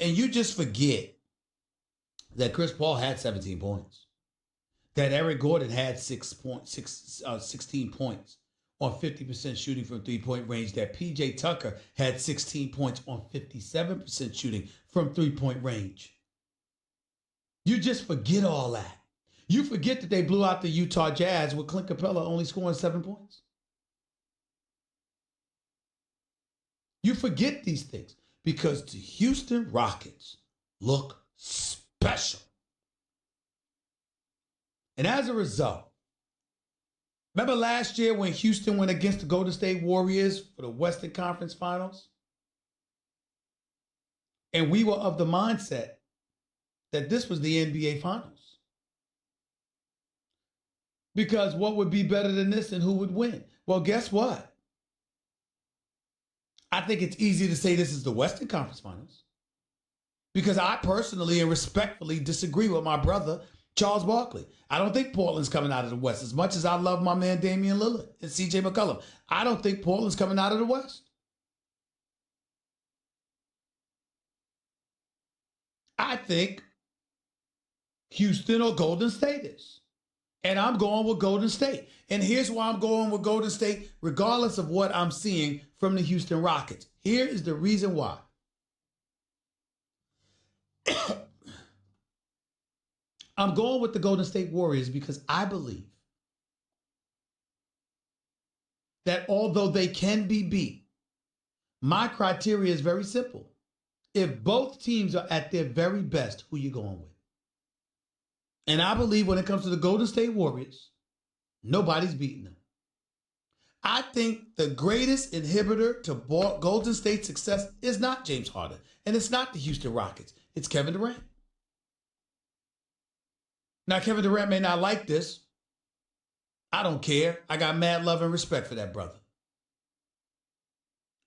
And you just forget that Chris Paul had 17 points, that Eric Gordon had 16 points on 50% shooting from three-point range, that PJ Tucker had 16 points on 57% shooting from three-point range. You just forget all that. You forget that they blew out the Utah Jazz with Clint Capella only scoring 7 points. You forget these things because the Houston Rockets look special. And as a result, remember last year when Houston went against the Golden State Warriors for the Western Conference Finals? And we were of the mindset that this was the NBA Finals. Because what would be better than this and who would win? Well, guess what? I think it's easy to say this is the Western Conference Finals. Because I personally and respectfully disagree with my brother, Charles Barkley. I don't think Portland's coming out of the West. As much as I love my man Damian Lillard and CJ McCollum, I don't think Portland's coming out of the West. I think Houston or Golden State is. And I'm going with Golden State. And here's why I'm going with Golden State, regardless of what I'm seeing from the Houston Rockets. Here is the reason why. I'm going with the Golden State Warriors because I believe that although they can be beat, my criteria is very simple. If both teams are at their very best, who you going with? And I believe when it comes to the Golden State Warriors, nobody's beating them. I think the greatest inhibitor to Golden State's success is not James Harden, and it's not the Houston Rockets. It's Kevin Durant. Now, Kevin Durant may not like this. I don't care. I got mad love and respect for that brother.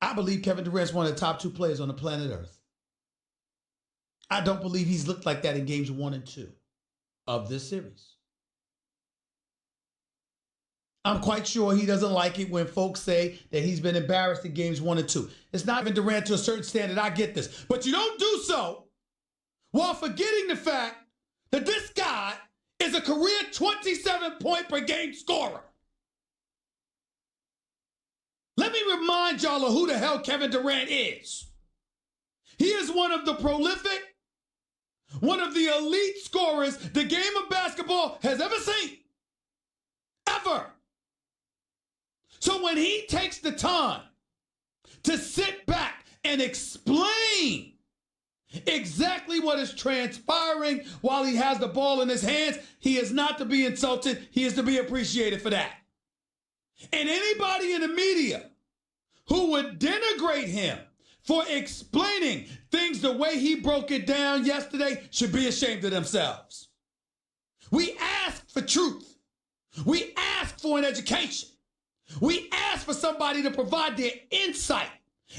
I believe Kevin Durant's one of the top 2 players on the planet Earth. I don't believe he's looked like that in games 1 and 2 of this series. I'm quite sure he doesn't like it when folks say that he's been embarrassed in games 1 and 2. It's not even Durant to a certain standard. I get this. But you don't do so while forgetting the fact that this guy is a career 27-point per game scorer. Let me remind y'all of who the hell Kevin Durant is. He is one of the prolific, one of the elite scorers the game of basketball has ever seen. Ever. So when he takes the time to sit back and explain exactly what is transpiring while he has the ball in his hands, he is not to be insulted. He is to be appreciated for that. And anybody in the media who would denigrate him for explaining things the way he broke it down yesterday should be ashamed of themselves. We ask for truth. We ask for an education. We ask for somebody to provide their insight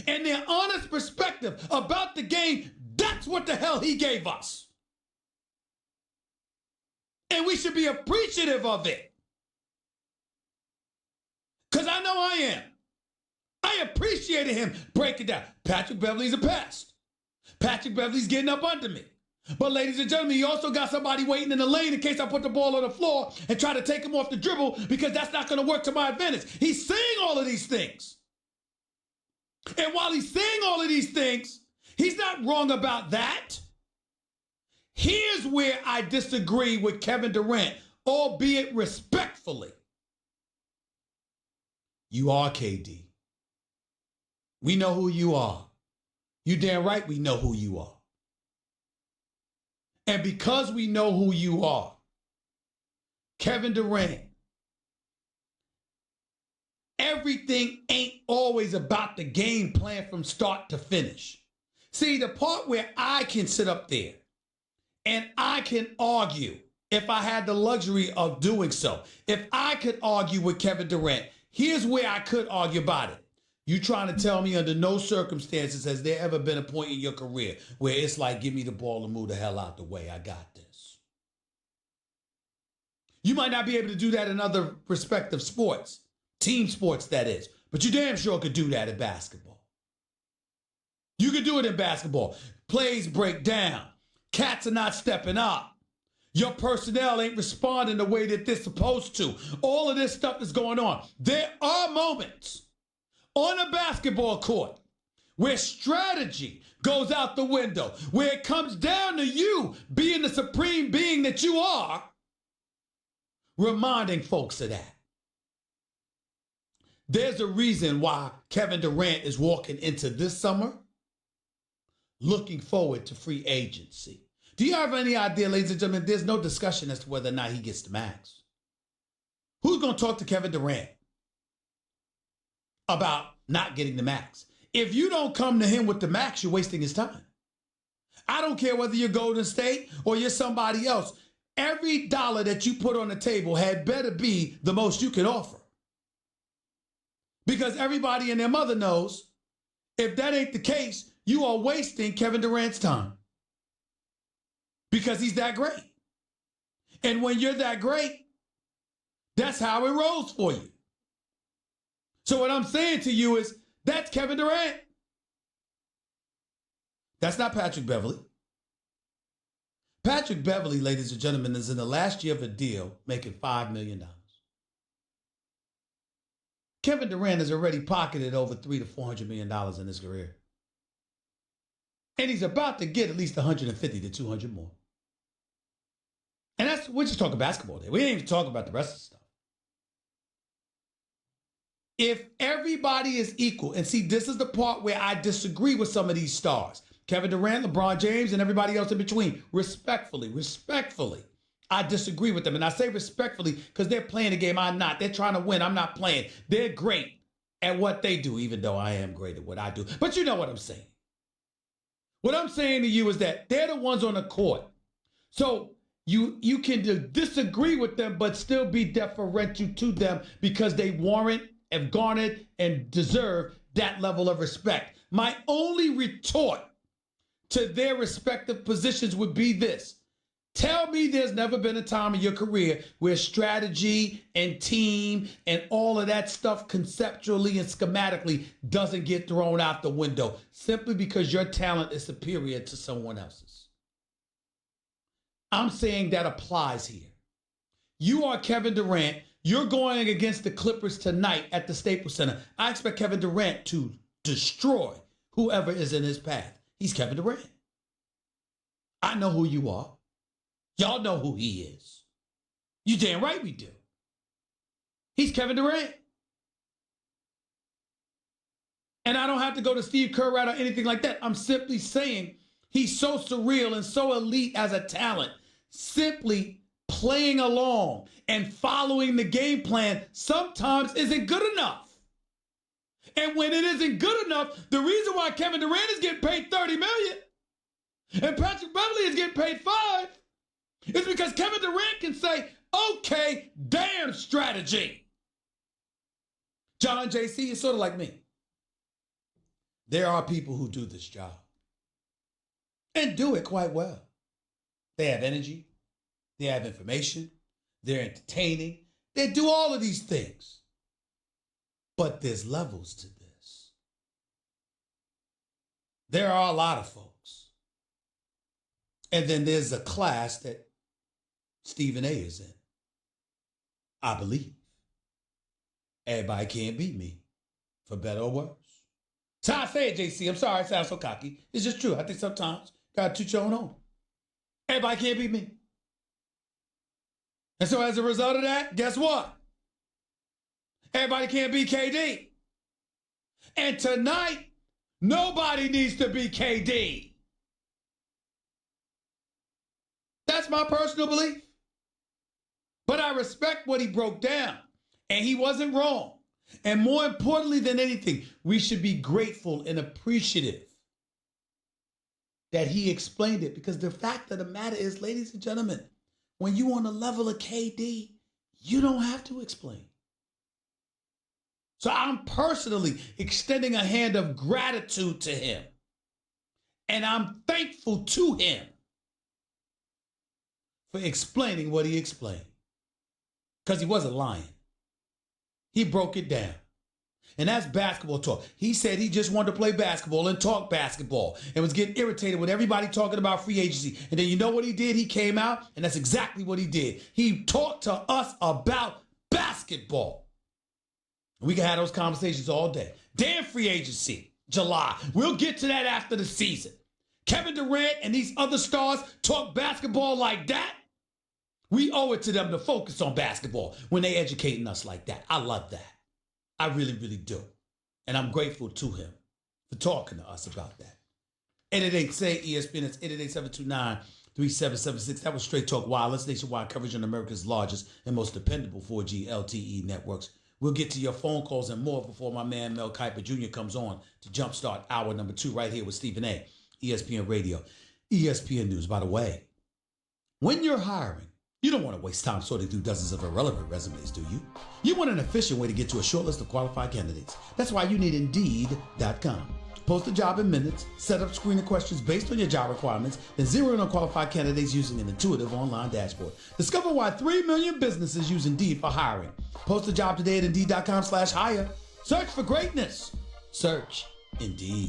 and their honest perspective about the game. That's what the hell he gave us. And we should be appreciative of it. Because I know I am. I appreciated him breaking down. Patrick Beverley's a pest. Patrick Beverley's getting up under me. But ladies and gentlemen, he also got somebody waiting in the lane in case I put the ball on the floor and try to take him off the dribble because that's not going to work to my advantage. He's saying all of these things. And while he's saying all of these things, he's not wrong about that. Here's where I disagree with Kevin Durant, albeit respectfully. You are KD. We know who you are. You damn right we know who you are. And because we know who you are, Kevin Durant, everything ain't always about the game plan from start to finish. See, the part where I can sit up there and I can argue, if I had the luxury of doing so, if I could argue with Kevin Durant, here's where I could argue about it. You trying to tell me under no circumstances has there ever been a point in your career where it's like, give me the ball and move the hell out the way. I got this. You might not be able to do that in other respective sports, team sports that is, but you damn sure could do that in basketball. You could do it in basketball. Plays break down. Cats are not stepping up. Your personnel ain't responding the way that they're supposed to. All of this stuff is going on. There are moments on a basketball court where strategy goes out the window, where it comes down to you being the supreme being that you are, reminding folks of that. There's a reason why Kevin Durant is walking into this summer looking forward to free agency. Do you have any idea, ladies and gentlemen, there's no discussion as to whether or not he gets the max? Who's going to talk to Kevin Durant about not getting the max? If you don't come to him with the max, you're wasting his time. I don't care whether you're Golden State or you're somebody else. Every dollar that you put on the table had better be the most you can offer. Because everybody and their mother knows if that ain't the case, you are wasting Kevin Durant's time. Because he's that great. And when you're that great, that's how it rolls for you. So what I'm saying to you is, that's Kevin Durant. That's not Patrick Beverley. Patrick Beverley, ladies and gentlemen, is in the last year of a deal making $5 million. Kevin Durant has already pocketed over $300 to $400 million in his career. And he's about to get at least 150 to 200 more. And we're just talking basketball there. We ain't even talking about the rest of the stuff. If everybody is equal, and see, this is the part where I disagree with some of these stars. Kevin Durant, LeBron James, and everybody else in between. Respectfully, I disagree with them. And I say respectfully because they're playing the game. I'm not. They're trying to win. I'm not playing. They're great at what they do, even though I am great at what I do. But you know what I'm saying. What I'm saying to you is that they're the ones on the court. So you can disagree with them, but still be deferential to them because they warrant, have garnered, and deserve that level of respect. My only retort to their respective positions would be this. Tell me there's never been a time in your career where strategy and team and all of that stuff conceptually and schematically doesn't get thrown out the window simply because your talent is superior to someone else's. I'm saying that applies here. You are Kevin Durant. You're going against the Clippers tonight at the Staples Center. I expect Kevin Durant to destroy whoever is in his path. He's Kevin Durant. I know who you are. Y'all know who he is. You damn right we do. He's Kevin Durant. And I don't have to go to Steve Kerr or anything like that. I'm simply saying he's so surreal and so elite as a talent. Simply playing along and following the game plan sometimes isn't good enough. And when it isn't good enough, the reason why Kevin Durant is getting paid $30 million and Patrick Beverley is getting paid $5 million is because Kevin Durant can say, okay, damn strategy. John JC is sort of like me. There are people who do this job and do it quite well. They have energy. They have information. They're entertaining. They do all of these things. But there's levels to this. There are a lot of folks. And then there's a class that Stephen A is in. I believe. Everybody can't beat me, for better or worse. So I say it, JC. I'm sorry, I sound so cocky. It's just true. I think sometimes you gotta toot your own home. Everybody can't beat me. And so as a result of that, guess what? Everybody can't beat KD. And tonight, nobody needs to be KD. That's my personal belief. But I respect what he broke down. And he wasn't wrong. And more importantly than anything, we should be grateful and appreciative that he explained it. Because the fact of the matter is, ladies and gentlemen, when you on the level of KD, you don't have to explain. So I'm personally extending a hand of gratitude to him. And I'm thankful to him for explaining what he explained. Because he wasn't lying. He broke it down. And that's basketball talk. He said he just wanted to play basketball and talk basketball and was getting irritated with everybody talking about free agency. And then you know what he did? He came out, and that's exactly what he did. He talked to us about basketball. We can have those conversations all day. Damn free agency, July. We'll get to that after the season. Kevin Durant and these other stars talk basketball like that. We owe it to them to focus on basketball when they educating us like that. I love that. I really, really do. And I'm grateful to him for talking to us about that. 888-SAY ESPN, it's 888-729-3776. That was Straight Talk Wireless, nationwide coverage on America's largest and most dependable 4G LTE networks. We'll get to your phone calls and more before my man Mel Kiper Jr. comes on to jumpstart hour number 2 right here with Stephen A. ESPN Radio, ESPN News. By the way, when you're hiring, you don't want to waste time sorting through dozens of irrelevant resumes, do you? You want an efficient way to get to a short list of qualified candidates. That's why you need Indeed.com. Post a job in minutes, set up screening questions based on your job requirements, then zero in on qualified candidates using an intuitive online dashboard. Discover why 3 million businesses use Indeed for hiring. Post a job today at Indeed.com/hire. Search for greatness. Search Indeed.